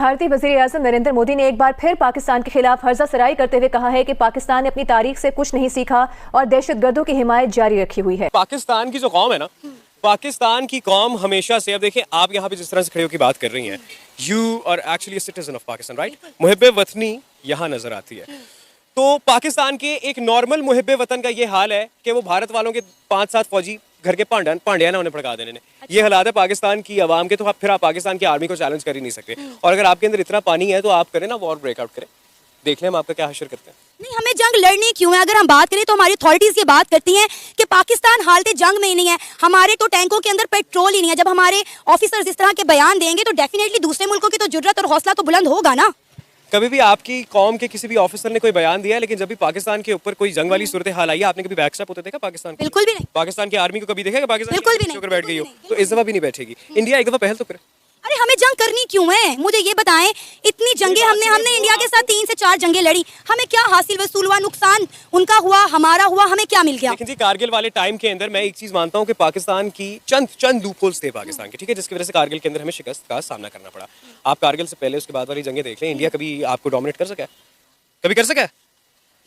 भारतीय वज़ीर-ए-आज़म नरेंद्र मोदी ने एक बार फिर पाकिस्तान के खिलाफ हर्जा सराई करते हुए कहा है कि पाकिस्तान ने अपनी तारीख से कुछ नहीं सीखा और दहशतगर्दों की हिमायत जारी रखी हुई है। पाकिस्तान की जो कौम है ना, पाकिस्तान की कौम हमेशा से, अब देखिए आप यहाँ पे जिस तरह से खड़े होकर बात कर रही हैं, you are actually citizen of Pakistan, right? मुहिब्बे वतनी यहाँ नजर आती है। तो पाकिस्तान के एक नॉर्मल मुहिब्बे वतन का ये हाल है कि वो भारत वालों के 5-7 फौजी घर के पांड्या ना उन्हें भड़का देने ने। ये हालात है पाकिस्तान की आवाम के, तो फिर आप पाकिस्तान की आर्मी को चैलेंज कर ही नहीं सकते। और अगर आपके अंदर इतना पानी है तो आप करें ना, वॉर ब्रेकआउट करें, देख लें हम आपका क्या हशर करते हैं। नहीं, हमें जंग लड़नी क्यों है? अगर हम बात करें तो हमारी अथॉरिटीज ये बात करती हैं कि पाकिस्तान हालत जंग में ही नहीं है, हमारे तो टैंकों के अंदर पेट्रोल ही नहीं है। जब हमारे ऑफिसर्स इस तरह के बयान देंगे तो डेफिनेटली दूसरे मुल्कों की तो जुर्रत और हौसला तो बुलंद होगा ना। कभी भी आपकी कौम के किसी भी ऑफिसर ने कोई बयान दिया है, लेकिन जब भी पाकिस्तान के ऊपर कोई जंग वाली सूरत हाल आई है, आपने कभी बैकस्टेप होते देखा पाकिस्तान? बिल्कुल भी नहीं। पाकिस्तान की आर्मी को कभी देखा पाकिस्तान बिल्कुल भी नहीं बैठ गई हो? तो इस दफा भी नहीं बैठेगी। इंडिया एक दफा पहल तो करे। अरे हमें जंग करनी क्यों है? मुझे ये बताएं, इतनी जंगें हमने इंडिया के साथ 3 से 4 जंगें लड़ी, हमें क्या हासिल वसूल हुआ? नुकसान उनका हुआ, हमारा हुआ, हमें क्या मिल गया? लेकिन जी कारगिल वाले टाइम के अंदर मैं एक चीज मानता हूँ कि पाकिस्तान की चंद लूपहोल्स थे पाकिस्तान के, ठीक है, जिसकी वजह से कारगिल के अंदर हमें शिकस्त का सामना करना पड़ा। आप कारगिल से पहले उसके बाद वाली जंगें देख लें, इंडिया कभी आपको डोमिनेट कर सका है? कभी कर सका है?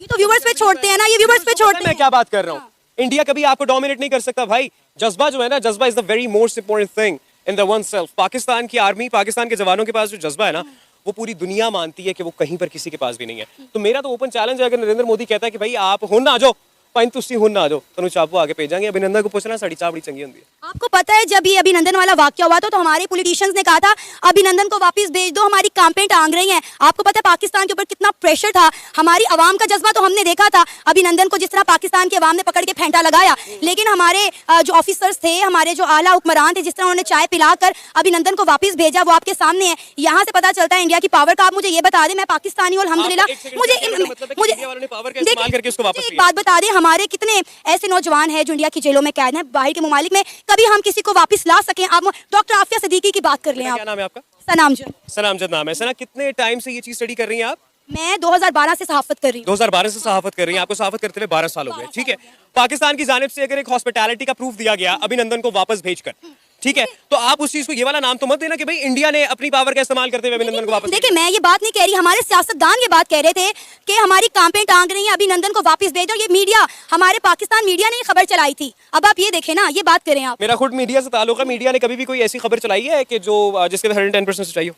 ये तो व्यूअर्स पे छोड़ते हैं ना, ये व्यूअर्स पे छोड़ते हैं। मैं क्या बात कर रहा हूँ, इंडिया कभी आपको डोमिनेट नहीं कर सकता भाई। जज्बा जो है ना, जज्बा is the very most important thing in the one self. Pakistan की आर्मी, पाकिस्तान के जवानों के पास जो जज्बा है ना, वो पूरी दुनिया मानती है कि वो कहीं पर किसी के पास भी नहीं है। तो मेरा तो ओपन चैलेंज है, अगर नरेंद्र मोदी कहता है कि भाई आप हुन ना आ जाओ, पाइन तुसी हुन ना आ जाओ, तो चापू आगे भेजांगे। अभिनंदन को पूछना साड़ी चाप बड़ी चंगी होती है। आपको पता है जब ये अभिनंदन वाला वाकया हुआ तो हमारे पॉलिटिशियंस ने कहा था अभिनंदन को वापस भेज दो, हमारी कैंपेन टांग रही हैं। आपको पता है पाकिस्तान के ऊपर कितना प्रेशर था, हमारी आवाम का जज्बा तो हमने देखा था। अभिनंदन को जिस तरह पाकिस्तान की आवाम ने पकड़ के फेंटा लगाया, लेकिन हमारे जो ऑफिसर्स थे, हमारे जो आला हुक्मरान थे, जिस तरह उन्होंने चाय पिलाकर अभिनंदन को वापस भेजा, वो आपके सामने है। यहाँ से पता चलता है इंडिया की पावर का। आप मुझे ये बता दें, मैं पाकिस्तानी हूँ अल्हम्दुलिल्लाह, मुझे एक बात बता दें, हमारे कितने ऐसे नौजवान हैं जो इंडिया की जेलों में कैद हैं, बाहर के मुमालिक में, कभी हम किसी को वापस ला सकें? आप डॉक्टर आफिया सिद्दीकी की बात कर लें। आप, क्या नाम है आपका? सनामजद नाम है। सना, कितने टाइम से ये चीज स्टडी कर रही हैं आप? मैं 2012 से सहाफत कर रही हूँ। 2012 से सहाफत कर रही हैं, आपको सहाफत करते हुए 12 साल हो गए, ठीक है। पाकिस्तान की जानिब से अगर एक हॉस्पिटैलिटी का प्रूफ दिया गया अभिनंदन को वापस भेजकर, ठीक है, तो आप उस चीज को ये वाला नाम तो मत देना कि भाई इंडिया ने अपनी पावर का इस्तेमाल करते हुए अभिनंदन को वापस। देखिए, मैं ये बात नहीं कह रही, हमारे सियासतदान ये बात कह रहे थे कि हमारी कैंपेन टांग रही है, अभिनंदन को वापस भेजो। ये मीडिया, हमारे पाकिस्तान मीडिया ने खबर चलाई थी। अब आप ये देखें ना, ये बात करें आप। मेरा खुद मीडिया से ताल्लुक है, मीडिया ने कभी भी कोई ऐसी खबर चलाई है कि जो जिसके 110% सच्चाई हो?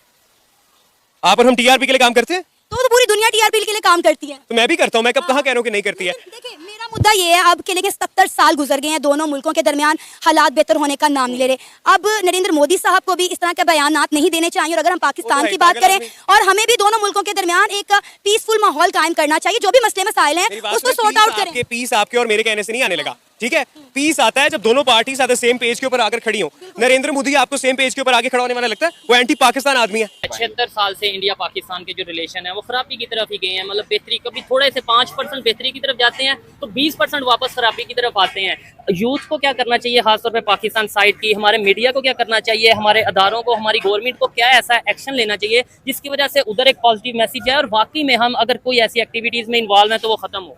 आप और हम टीआरपी के लिए काम करते हैं, तो पूरी दुनिया टीआरपी के लिए काम करती है। तो मैं भी करता हूँ, मैं कब कहाँ कह रहा हूँ कि नहीं करती है। देखिए, मेरा मुद्दा ये है, अब के लेके 70 साल गुजर गए हैं, दोनों मुल्कों के दरमियान हालात बेहतर होने का नाम नहीं ले रहे। अब नरेंद्र मोदी साहब को भी इस तरह के बयानात नहीं देने चाहिए। और अगर हम पाकिस्तान की बात करें, और हमें भी दोनों मुल्कों के दरमियान एक पीसफुल माहौल कायम करना चाहिए। जो भी मसले मसाइल हैं उसको सॉर्ट आउट करें। पीस आपके और मेरे कहने से नहीं आने लगा, ठीक है। पीस आता है जब दोनों पार्टी साथ सेम पेज के ऊपर आकर खड़ी हो। नरेंद्र मोदी आपको सेम पेज के ऊपर आगे खड़ा होने वाला लगता है? वो एंटी पाकिस्तान आदमी है। 76 साल से इंडिया पाकिस्तान के जो रिलेशन है वो खराबी की तरफ ही गए हैं। मतलब बेहतरी, कभी थोड़े से 5% बेहतरी की तरफ जाते हैं तो 20% वापस खराबी की तरफ आते हैं। यूथ को क्या करना चाहिए, खासतौर पे पाकिस्तान साइड की, हमारे मीडिया को क्या करना चाहिए, हमारे अदारों को, हमारी गवर्नमेंट को क्या ऐसा एक्शन लेना चाहिए जिसकी वजह से उधर एक पॉजिटिव मैसेज है और वाकई में हम अगर कोई ऐसी एक्टिविटीज में इन्वॉल्व हैं तो वो खत्म हो।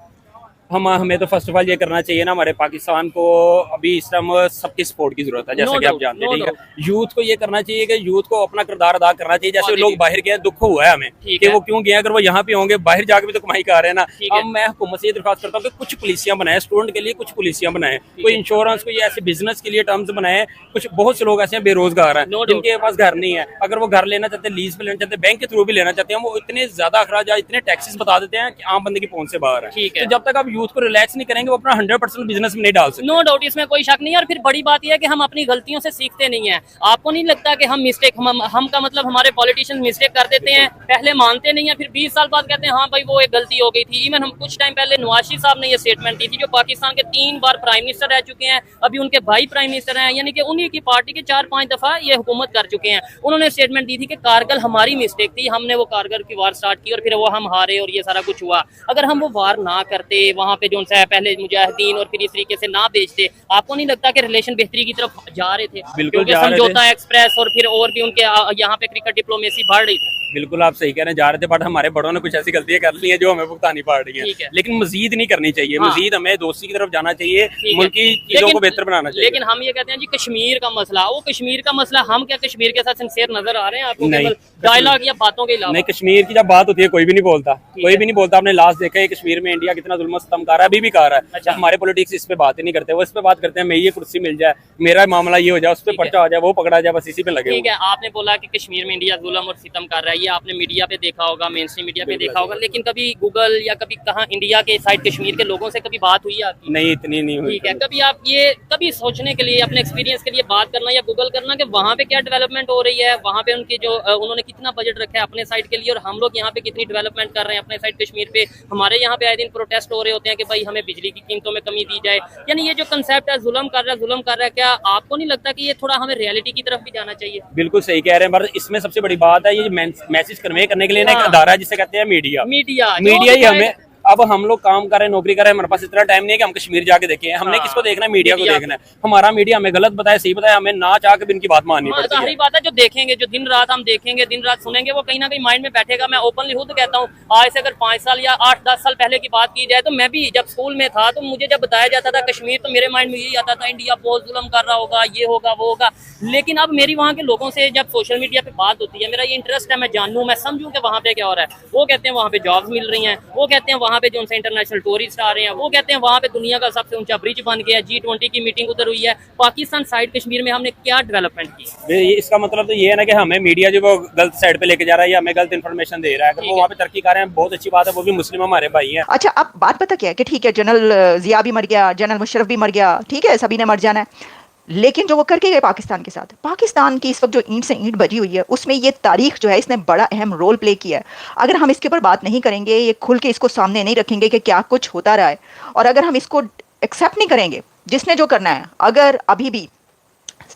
हमें तो फर्स्ट ऑफ ऑल ये करना चाहिए ना, हमारे पाकिस्तान को अभी इस टाइम सबकी सपोर्ट की जरूरत है, जैसा कि आप जानते हैं, ठीक है। यूथ को ये करना चाहिए कि यूथ को अपना किरदार अदा करना चाहिए। जैसे लोग बाहर गए, दुख हुआ है हमें कि वो क्यों गए, अगर वो यहाँ पे होंगे, बाहर जाके भी तो कमाई कर रहे हैं ना। अब मैं हुकूमत से ये दरख्वास्त करता हूँ कि कुछ पॉलिसियां बनाए स्टूडेंट के लिए, कुछ पॉलिसियां बनाए, कोई इंश्योरेंस, कोई ऐसे बिजनेस के लिए टर्म्स बनाए। कुछ बहुत से लोग ऐसे बेरोजगार हैं जिनके पास घर नहीं है, अगर वो घर लेना चाहते हैं, लीज पे लेना चाहते हैं, बैंक के थ्रू भी लेना चाहते हैं, वो इतने ज्यादा अखराज, इतने टैक्सेस बता देते हैं कि आम बंदे की पहुंच से बाहर है। तो जब तक आप यूथ को रिलैक्स नहीं वो अपना 100% बिजनेस में नहीं डाल सकते। नो डाउट, इसमें कोई शक नहीं है। और फिर बड़ी बात यह है कि हम अपनी गलतियों से सीखते नहीं है। आपको नहीं लगता कि हम मिस्टेक, हम का मतलब हमारे पॉलिटिशियंस मिस्टेक कर देते हैं, पहले मानते नहीं है, फिर 20 साल बाद कहते हैं हाँ भाई वो एक गलती हो गई थी। इवन हम कुछ टाइम पहले नवाज शरीफ साहब ने ये स्टेटमेंट दी थी, जो पाकिस्तान के 3 बार प्राइम मिनिस्टर रह चुके हैं, अभी उनके भाई प्राइम मिनिस्टर हैं, यानी कि उन्हीं की पार्टी के 4-5 दफा ये हुकूमत कर चुके हैं। उन्होंने स्टेटमेंट दी थी कि कारगिल हमारी मिस्टेक थी, हमने वो कारगिल की वार स्टार्ट की और फिर वो हम हारे और ये सारा कुछ हुआ। अगर हम वो वार ना करते, वहाँ पे जो है पहले मुजाहिदीन और फिर इस तरीके से ना बेचते, आपको नहीं लगता कि रिलेशन बेहतरी की तरफ जा रहे थे? बिल्कुल समझौता एक्सप्रेस और फिर और भी उनके यहाँ पे क्रिकेट डिप्लोमेसी बढ़ रही थी। बिल्कुल आप सही कह रहे हैं, जा रहे थे, बट हमारे बड़ों ने कुछ ऐसी गलतियां कर ली हैं जो हमें भुगतानी पड़ रही ठीक है। हैं, लेकिन मजीद नहीं करनी चाहिए। हाँ। मजीद हमें दोस्ती की तरफ जाना चाहिए, ठीक है। मुल्क की चीजों को बेहतर बनाना चाहिए। लेकिन हम ये कहते हैं जी कश्मीर का मसला, वो कश्मीर का मसला, हम क्या कश्मीर के साथ सिंसियर नजर आ रहे हैं आपको? नहीं। डायलॉग या बातों के अलावा नहीं, कश्मीर की जब बात होती है कोई भी नहीं बोलता, कोई भी नहीं बोलता। आपने लास्ट देखा है कश्मीर में इंडिया कितना जुल्म सितम कर रहा है, अभी भी कर रहा है। अच्छा। हमारे पॉलिटिक्स इस पे बात ही नहीं करते, वो इस पे बात करते हैं मैं ये कुर्सी मिल जाए, मेरा मामला ये हो जाए, उस पर ठीक है। पर्चा हो जाए, वो पकड़ा जाए, बस इसी पे लगे ठीक हुए है। आपने बोला कि कश्मीर में इंडिया जुल्म और सितम कर रहा है, ये आपने मीडिया पे देखा होगा, मेन स्ट्रीम मीडिया पे देखा होगा, लेकिन कभी गूगल या कभी कहाँ इंडिया के साइड कश्मीर के लोगों से कभी बात हुई है आपकी? नहीं, इतनी नहीं हुई। ठीक है। कभी आप ये कभी सोचने के लिए, अपने एक्सपीरियंस के लिए बात करना या गूगल करना कि वहाँ पे क्या डेवलपमेंट हो रही है, वहाँ पे उनकी जो उन्होंने कितना बजट रखा है अपने साइड के लिए, और हम लोग यहाँ पे कितनी डेवलपमेंट कर रहे हैं अपने साइड कश्मीर पे। हमारे यहाँ पे आए दिन प्रोटेस्ट हो रहे होते हैं कि भाई हमें बिजली की कीमतों में कमी दी जाए। यानी ये जो कंसेप्ट है जुल्म कर रहा है, क्या आपको नहीं लगता कि ये थोड़ा हमें रियलिटी की तरफ भी जाना चाहिए? बिल्कुल सही कह रहे हैं, पर इसमें सबसे बड़ी बात है ये मैसेज कन्वे करने के लिए ना एक हाँ। अदारा है जिसे कहते हैं मीडिया। मीडिया ही हमें, अब हम लोग काम कर रहे हैं, नौकरी कर रहे हैं, हमारे पास इतना टाइम नहीं है कि हम कश्मीर जाके देखें। हमने हाँ। किसको देखना है? मीडिया को मीडिया। देखना है। हमारा मीडिया हमें गलत बताए सही बताए, हमें ना चाह के भी इनकी बात माननी पड़ती जाहिर है। बात है, जो देखेंगे, जो दिन रात हम देखेंगे, दिन रात सुनेंगे, वो कहीं ना कहीं माइंड में बैठेगा। मैं ओपनली खुद कहता हूँ, आज से अगर 5 साल या 8-10 साल पहले की बात की जाए तो मैं भी जब स्कूल में था तो मुझे जब बताया जाता था कश्मीर, तो मेरे माइंड में यही आता था इंडिया बहुत जुल्म कर रहा होगा, ये होगा वो होगा। लेकिन अब मेरी वहाँ के लोगों से जब सोशल मीडिया पे बात होती है, मेरा ये इंटरेस्ट है, मैं जानूँ, मैं समझूँ कि वहाँ पे क्या हो रहा है। वो कहते हैं वहाँ पे जॉब्स मिल रही हैं, वो कहते हैं वहाँ पे जो उनसे इंटरनेशनल टूरिस्ट आ रहे हैं, वो कहते हैं वहाँ पे दुनिया का सबसे ऊंचा ब्रिज बन गया, G20 की मीटिंग उधर हुई है। पाकिस्तान साइड कश्मीर में हमने क्या डेवलपमेंट की? इसका मतलब तो ये है ना कि हमें मीडिया जो वो गलत साइड पे लेके जा रहा है या हमें गलत इन्फॉर्मेशन दे रहा है। अगर वो वहाँ पे तरक्की कर रहे हैं, बहुत अच्छी बात है, वो भी मुस्लिम हमारे भाई हैं। अच्छा, अब बात पता क्या है कि ठीक है, जनरल जिया भी मर गया, जनरल मुशर्रफ भी मर गया, ठीक है, सभी ने मर जाना है, लेकिन जो वो करके गए पाकिस्तान के साथ, पाकिस्तान की इस वक्त जो ईंट से ईंट बजी हुई है, उसमें ये तारीख जो है इसने बड़ा अहम रोल प्ले किया है। अगर हम इसके ऊपर बात नहीं करेंगे, ये खुल के इसको सामने नहीं रखेंगे कि क्या कुछ होता रहा है, और अगर हम इसको एक्सेप्ट नहीं करेंगे, जिसने जो करना है, अगर अभी भी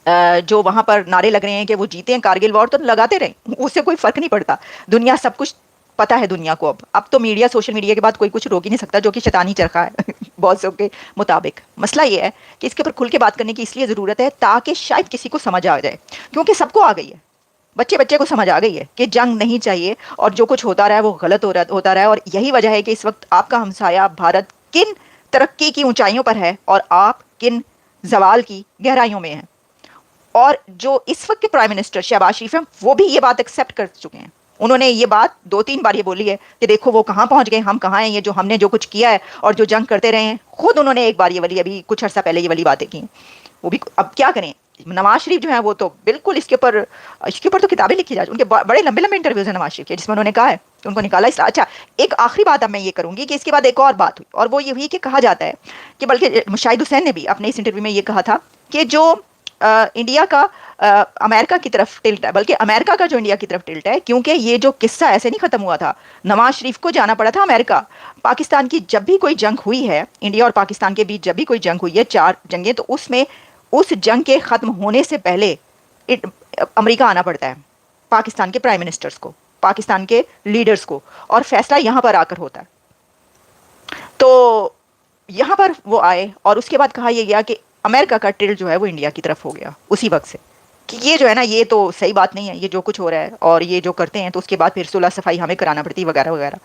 जो वहाँ पर नारे लग रहे हैं कि वो जीते हैं कारगिल वॉर, तो लगाते रहें, उससे कोई फर्क नहीं पड़ता। दुनिया सब कुछ पता है दुनिया को। अब तो मीडिया, सोशल मीडिया के बाद कोई कुछ रोक ही नहीं सकता, जो कि शैतानी चरखा है बॉसों के मुताबिक। मसला ये है कि इसके ऊपर खुल के बात करने की इसलिए ज़रूरत है ताकि शायद किसी को समझ आ जाए, क्योंकि सबको आ गई है, बच्चे बच्चे को समझ आ गई है कि जंग नहीं चाहिए और जो कुछ होता रहा है वो गलत होता रहा है। और यही वजह है कि इस वक्त आपका हमसाया भारत किन तरक्की की ऊंचाइयों पर है और आप किन जवाल की गहराइयों में हैं। और जो इस वक्त के प्राइम मिनिस्टर शहबाज शरीफ हैं, वो भी ये बात एक्सेप्ट कर चुके हैं। उन्होंने ये बात 2-3 बार ये बोली है कि देखो वो कहाँ पहुँच गए, हम कहाँ हैं, ये जो हमने जो कुछ किया है और जो जंग करते रहे हैं। खुद उन्होंने एक बार ये वाली, अभी कुछ अर्सा पहले ये वाली बातें की, वो भी। अब क्या करें, नवाज शरीफ जो है वो तो बिल्कुल इसके ऊपर तो किताबें लिखी जा, उनके बड़े लंबे लंबे इंटरव्यूज हैं नवाज शरीफ के, जिसमें उन्होंने कहा है कि उनको निकाला इसलिए। अच्छा, एक आखिरी बात अब मैं ये करूँगी कि इसके बाद एक और बात हुई, और वो ये हुई कि कहा जाता है कि, बल्कि शाहिद हुसैन ने भी अपने इस इंटरव्यू में ये कहा था कि जो इंडिया का अमेरिका की तरफ टिल्ट है, बल्कि अमेरिका का जो इंडिया की तरफ टिल्ट है, क्योंकि ये जो किस्सा ऐसे नहीं ख़त्म हुआ था, नवाज शरीफ को जाना पड़ा था अमेरिका। पाकिस्तान की जब भी कोई जंग हुई है, इंडिया और पाकिस्तान के बीच जब भी कोई जंग हुई है, 4 जंगें, तो उसमें उस जंग के ख़त्म होने से पहले अमेरिका आना पड़ता है पाकिस्तान के प्राइम मिनिस्टर्स को, पाकिस्तान के लीडर्स को, और फैसला यहाँ पर आकर होता है। तो यहाँ पर वो आए और उसके बाद कहा यह गया कि अमेरिका का टिल्ट जो है वो इंडिया की तरफ हो गया उसी वक्त से, कि ये जो है ना, ये तो सही बात नहीं है, ये जो कुछ हो रहा है और ये जो करते हैं, तो उसके बाद फिर सुलह सफाई हमें कराना पड़ती है वगैरह वगैरह।